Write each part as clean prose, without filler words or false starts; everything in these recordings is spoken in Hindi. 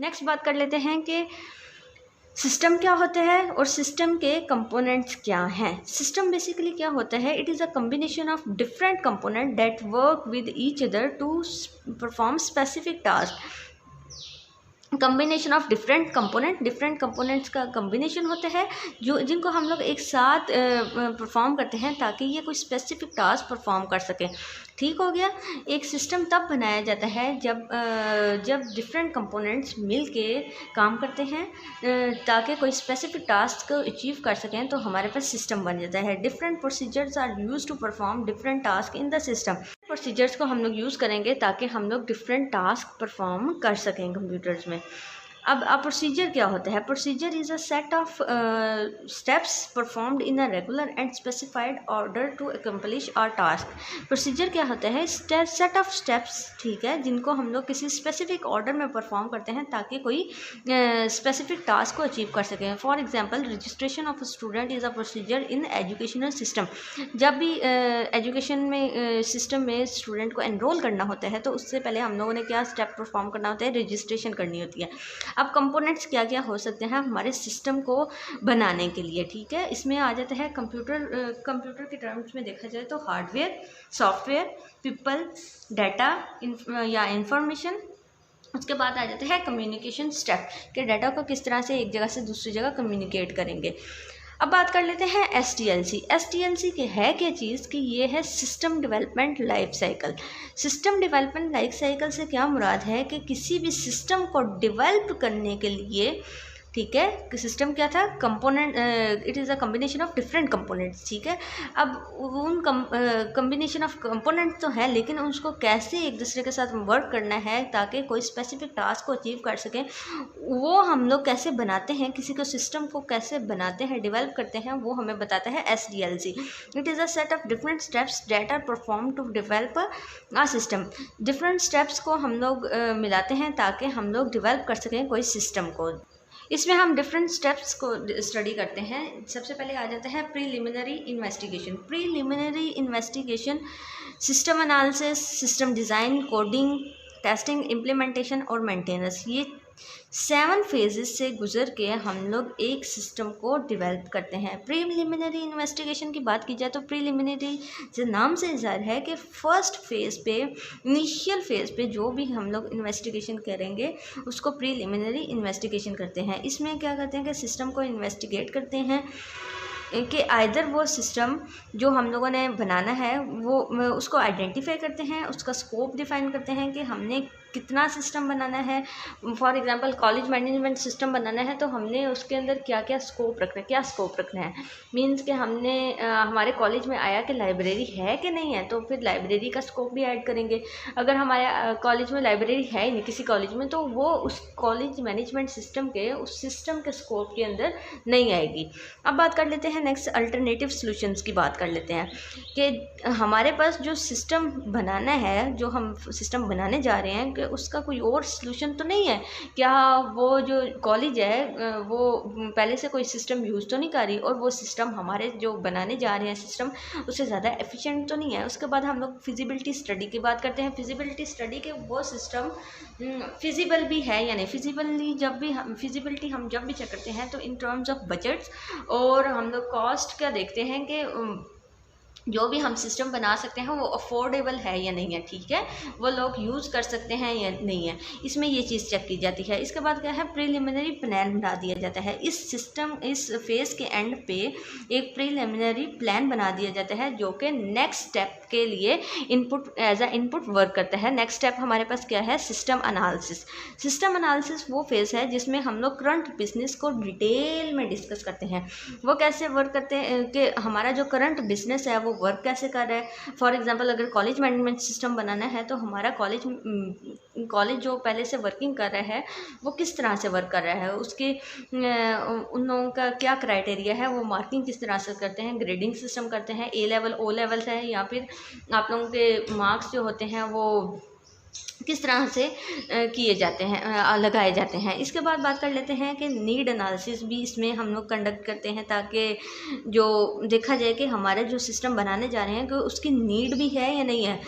नेक्स्ट बात कर लेते हैं कि सिस्टम क्या होता है और सिस्टम के कंपोनेंट्स क्या हैं। सिस्टम बेसिकली क्या होता है, it is a combination of different component that work with each other to perform specific task. Combination of different components का कम्बिनेशन होता है जो जिनको हम लोग एक साथ परफॉर्म करते हैं ताकि ये कोई स्पेसिफिक टास्क परफॉर्म कर सकें। ठीक हो गया। एक सिस्टम तब बनाया जाता है जब डिफरेंट कंपोनेंट्स मिल के काम करते हैं ताकि कोई स्पेसिफिक टास्क को अचीव कर सकें, तो हमारे पास सिस्टम बन जाता है। Different procedures are use to perform different task in the system. Procedures को हम लोग यूज़ करेंगे ताकि हम लोग डिफरेंट टास्क परफॉर्म कर सकें कंप्यूटर्स में। अब प्रोसीजर क्या होता है? Procedure is a set of steps performed in a regular and specified order to accomplish our task. Procedure क्या होता है? सेट ऑफ स्टेप्स, ठीक है, जिनको हम लोग किसी स्पेसिफिक ऑर्डर में परफॉर्म करते हैं ताकि कोई स्पेसिफिक टास्क को अचीव कर सकें। For example, registration of a student is a procedure in educational system. जब भी एजुकेशन में सिस्टम में स्टूडेंट को एनरोल करना होता है तो उससे पहले हम लोगों ने क्या स्टेप परफॉर्म करना होता है? रजिस्ट्रेशन करनी होती है। अब कंपोनेंट्स क्या क्या हो सकते हैं हमारे सिस्टम को बनाने के लिए, ठीक है। इसमें आ जाता है कंप्यूटर के टर्म्स में देखा जाए तो हार्डवेयर, सॉफ्टवेयर, पीपल, डाटा या इंफॉर्मेशन। उसके बाद आ जाता है कम्युनिकेशन स्टेप कि डाटा को किस तरह से एक जगह से दूसरी जगह कम्युनिकेट करेंगे। अब बात कर लेते हैं SDLC। SDLC के है क्या चीज़ कि ये है system development life cycle. System development life cycle से क्या मुराद है कि किसी भी सिस्टम को डेवलप करने के लिए, ठीक है, कि सिस्टम क्या था? Component, it is a combination of different components, ठीक है। अब उन कम्बिनेशन ऑफ कंपोनेंट तो है, लेकिन उसको कैसे एक दूसरे के साथ वर्क करना है ताकि कोई स्पेसिफिक टास्क को अचीव कर सकें, वो हम लोग कैसे बनाते हैं, किसी को सिस्टम को कैसे बनाते हैं, डेवलप करते हैं, वो हमें बताता है SDLC। It is a set of different steps that are perform to develop a system. Different steps को हम लोग मिलाते हैं ताकि हम लोग डेवलप कर सकें कोई सिस्टम को। इसमें हम डिफरेंट स्टेप्स को स्टडी करते हैं। सबसे पहले आ जाता है preliminary investigation. Preliminary investigation system analysis, system design, coding, testing, implementation और मेंटेनेंस। ये 7 फेजेस से गुजर के हम लोग एक सिस्टम को डेवलप करते हैं। प्रीलिमिनरी इन्वेस्टिगेशन की बात की जाए तो प्रीलिमिनरी से नाम से इज़हार है कि फर्स्ट फेज़ पे, इनिशियल फेज़ पे जो भी हम लोग इन्वेस्टिगेशन करेंगे उसको प्रीलिमिनरी इन्वेस्टिगेशन करते हैं। इसमें क्या करते हैं कि सिस्टम को इन्वेस्टिगेट करते हैं कि आइदर वो सिस्टम जो हम लोगों ने बनाना है वो उसको आइडेंटिफाई करते हैं, उसका स्कोप डिफाइन करते हैं कि हमने कितना सिस्टम बनाना है। For example, college management system बनाना है तो हमने उसके अंदर क्या क्या स्कोप रखना है। मींस कि हमने हमारे कॉलेज में आया कि लाइब्रेरी है कि नहीं है, तो फिर लाइब्रेरी का स्कोप भी ऐड करेंगे। अगर हमारे कॉलेज में लाइब्रेरी है ही नहीं किसी कॉलेज में, तो वो उस कॉलेज मैनेजमेंट सिस्टम के उस सिस्टम के स्कोप के अंदर नहीं आएगी। अब बात कर लेते हैं नेक्स्ट अल्टरनेटिव सॉल्यूशंस की बात कर लेते हैं कि हमारे पास जो सिस्टम बनाना है, जो हम सिस्टम बनाने जा रहे हैं, कि उसका कोई और सॉल्यूशन तो नहीं है। क्या वो जो कॉलेज है वो पहले से कोई सिस्टम यूज़ तो नहीं कर रही और वो सिस्टम हमारे जो बनाने जा रहे हैं सिस्टम उससे ज़्यादा एफिशिएंट तो नहीं है। उसके बाद हम लोग फिजिबिलिटी स्टडी की बात करते हैं। फिजिबिलिटी स्टडी के वो सिस्टम फिजिबल भी है या नहीं। फिजिबिलिटी हम जब भी चेक करते हैं तो इन टर्म्स ऑफ बजट्स और हम लोग कॉस्ट क्या देखते हैं कि जो भी हम सिस्टम बना सकते हैं वो अफोर्डेबल है या नहीं है, ठीक है, वो लोग यूज़ कर सकते हैं या नहीं है, इसमें ये चीज़ चेक की जाती है। इसके बाद क्या है, प्रीलिमिनरी प्लान बना दिया जाता है। इस फेज़ के एंड पे एक प्रीलिमिनरी प्लान बना दिया जाता है जो कि नेक्स्ट स्टेप के लिए एज अ इनपुट वर्क करता है। नेक्स्ट स्टेप हमारे पास क्या है? System analysis. सिस्टम एनालिसिस वो फेज़ है जिसमें हम लोग करंट बिजनेस को डिटेल में डिस्कस करते हैं। वो कैसे वर्क करते हैं कि हमारा जो करंट बिजनेस है वो वर्क कैसे कर रहा है। फॉर एग्जांपल, अगर कॉलेज मैनेजमेंट सिस्टम बनाना है तो हमारा कॉलेज जो पहले से वर्किंग कर रहा है वो किस तरह से वर्क कर रहा है, उसके उन लोगों का क्या क्राइटेरिया है, वो मार्किंग किस तरह से करते हैं, ग्रेडिंग सिस्टम करते हैं, A लेवल O लेवल है, या फिर आप लोगों के मार्क्स जो होते हैं वो किस तरह से किए जाते हैं, लगाए जाते हैं। इसके बाद बात कर लेते हैं कि नीड एनालिसिस भी इसमें हम लोग कंडक्ट करते हैं, ताकि जो देखा जाए कि हमारे जो सिस्टम बनाने जा रहे हैं कि उसकी नीड भी है या नहीं है।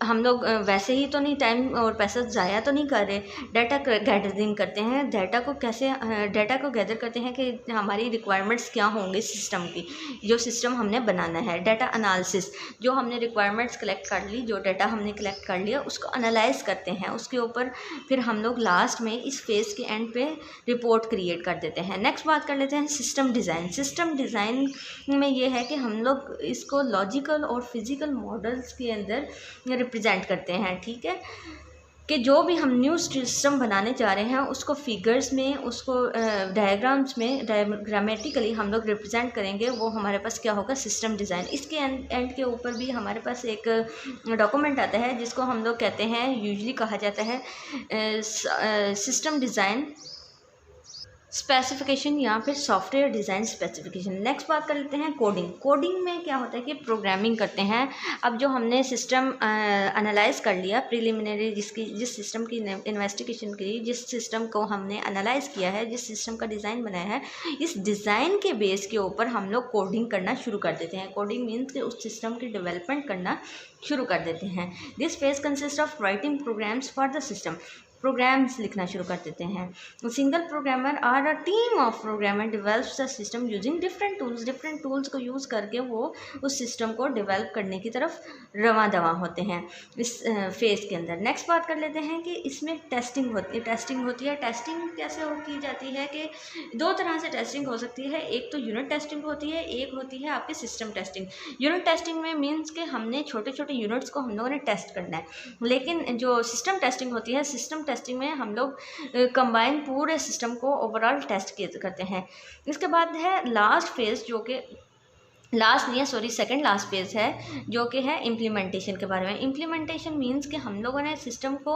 हम लोग वैसे ही तो नहीं टाइम और पैसा ज़ाया तो नहीं कर रहे। डाटा गैदरिंग करते हैं, डाटा को कैसे डाटा को गैदर करते हैं कि हमारी रिक्वायरमेंट्स क्या होंगे सिस्टम की, जो सिस्टम हमने बनाना है। डाटा एनालिसिस, जो हमने रिक्वायरमेंट्स कलेक्ट कर ली, जो डाटा हमने कलेक्ट कर लिया उसको एनालाइज करते हैं, उसके ऊपर फिर हम लोग लास्ट में इस फेज़ के एंड पे रिपोर्ट क्रिएट कर देते हैं। नेक्स्ट बात कर लेते हैं सिस्टम डिज़ाइन। सिस्टम डिज़ाइन में ये है कि हम लोग इसको लॉजिकल और फिज़िकल मॉडल्स के अंदर रिप्रेजेंट करते हैं, ठीक है, कि जो भी हम न्यू सिस्टम बनाने जा रहे हैं उसको फिगर्स में, उसको डायग्राम्स में डायग्रामेटिकली हम लोग रिप्रेजेंट करेंगे, वो हमारे पास क्या होगा, सिस्टम डिज़ाइन। इसके एंड के ऊपर भी हमारे पास एक डॉक्यूमेंट आता है जिसको हम लोग कहते हैं, यूजुअली कहा जाता है सिस्टम डिज़ाइन स्पेसिफिकेशन या फिर सॉफ्टवेयर डिज़ाइन स्पेसिफिकेशन। नेक्स्ट बात कर लेते हैं कोडिंग। कोडिंग में क्या होता है कि प्रोग्रामिंग करते हैं। अब जो हमने सिस्टम एनालाइज कर लिया प्रिलिमिनरी, जिस सिस्टम की इन्वेस्टिगेशन की, जिस सिस्टम को हमने एनालाइज किया है, जिस सिस्टम का डिज़ाइन बनाया है, इस डिज़ाइन के बेस के ऊपर हम लोग कोडिंग करना शुरू कर देते हैं। कोडिंग मीन्स कि उस सिस्टम की डेवलपमेंट करना शुरू कर देते हैं। This phase consist of writing programs for the system. Programs लिखना शुरू कर देते हैं। Single programmer or a team of programmer develops the system using different tools. Different tools को यूज़ करके वो उस सिस्टम को डेवलप करने की तरफ रवां दवां होते हैं इस फेज़ के अंदर। नेक्स्ट बात कर लेते हैं कि इसमें टेस्टिंग होती है। टेस्टिंग कैसे की जाती है कि दो तरह से टेस्टिंग हो सकती है। एक तो यूनिट टेस्टिंग होती है, एक होती है आपकी सिस्टम टेस्टिंग। यूनिट टेस्टिंग में मीन्स कि हमने छोटे छोटे यूनिट्स को हम लोगों ने टेस्ट करना है, लेकिन जो सिस्टम टेस्टिंग होती है, सिस्टम टेस्टिंग में हम लोग कंबाइन पूरे सिस्टम को ओवरऑल टेस्ट करते हैं। इसके बाद है लास्ट फेज़, जो कि सेकंड लास्ट फेज़ है, जो कि है इम्प्लीमेंटेशन के बारे में। इम्प्लीमेंटेशन मींस कि हम लोगों ने सिस्टम को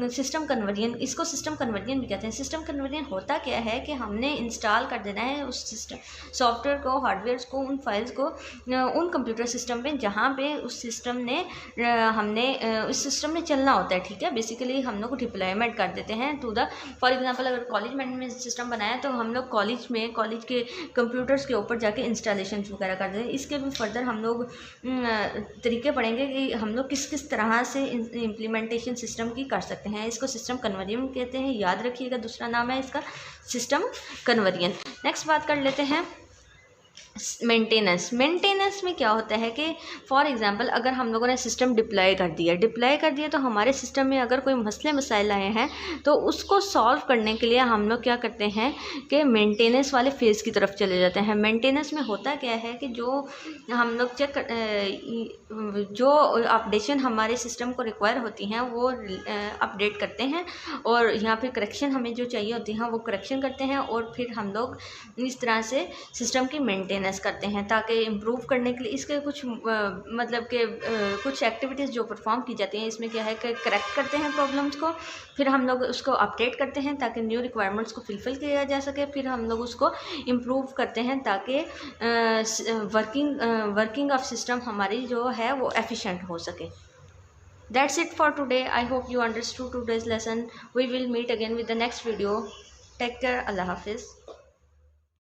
सिस्टम कन्वर्जन, इसको सिस्टम कन्वर्जन भी कहते हैं। सिस्टम कन्वर्जन होता क्या है कि हमने इंस्टॉल कर देना है उस सिस्टम सॉफ्टवेयर को, हार्डवेयर को, उन फाइल्स को उन कंप्यूटर सिस्टम पे जहाँ पे उस सिस्टम ने हमने उस सिस्टम में चलना होता है, ठीक है। बेसिकली हम लोग डिप्लॉयमेंट कर देते हैं टू द, फॉर एग्जाम्पल अगर कॉलेज मैनेजमेंट सिस्टम बनाया तो हम लोग कॉलेज के कंप्यूटर्स के ऊपर जाके इंस्टॉलेशन वगैरह कर दें। इसके भी फर्दर हम लोग तरीके पढ़ेंगे कि हम लोग किस किस तरह से इम्प्लीमेंटेशन सिस्टम की कर सकते हैं। इसको सिस्टम कन्वर्जन कहते हैं, याद रखिएगा, दूसरा नाम है इसका सिस्टम कन्वर्जन। नेक्स्ट बात कर लेते हैं मेंटेनेंस में क्या होता है कि फॉर एग्जांपल अगर हम लोगों ने सिस्टम डिप्लॉय कर दिया तो हमारे सिस्टम में अगर कोई मसले मसाइल आए हैं तो उसको सॉल्व करने के लिए हम लोग क्या करते हैं कि मेंटेनेंस वाले फेज़ की तरफ चले जाते हैं। मेंटेनेंस में होता क्या है कि जो हम लोग जो अपडेशन हमारे सिस्टम को रिक्वायर होती हैं वो अपडेट करते हैं, और यहाँ पे करेक्शन हमें जो चाहिए होती हैं वो करेक्शन करते हैं, और फिर हम लोग इस तरह से सिस्टम की मेंटेनेंस करते हैं ताकि इम्प्रूव करने के लिए। इसके कुछ मतलब कि कुछ एक्टिविटीज़ जो परफॉर्म की जाती हैं, इसमें क्या है कि करेक्ट करते हैं प्रॉब्लम्स को, फिर हम लोग उसको अपडेट करते हैं ताकि न्यू रिक्वायरमेंट्स को फुलफिल किया जा सके, फिर हम लोग उसको इम्प्रूव करते हैं ताकि वर्किंग ऑफ सिस्टम हमारी जो है वो एफिशिएंट हो सके। That's it for today. I hope you understood today's lesson. We will meet again with the next video. Take care. Allah Hafiz.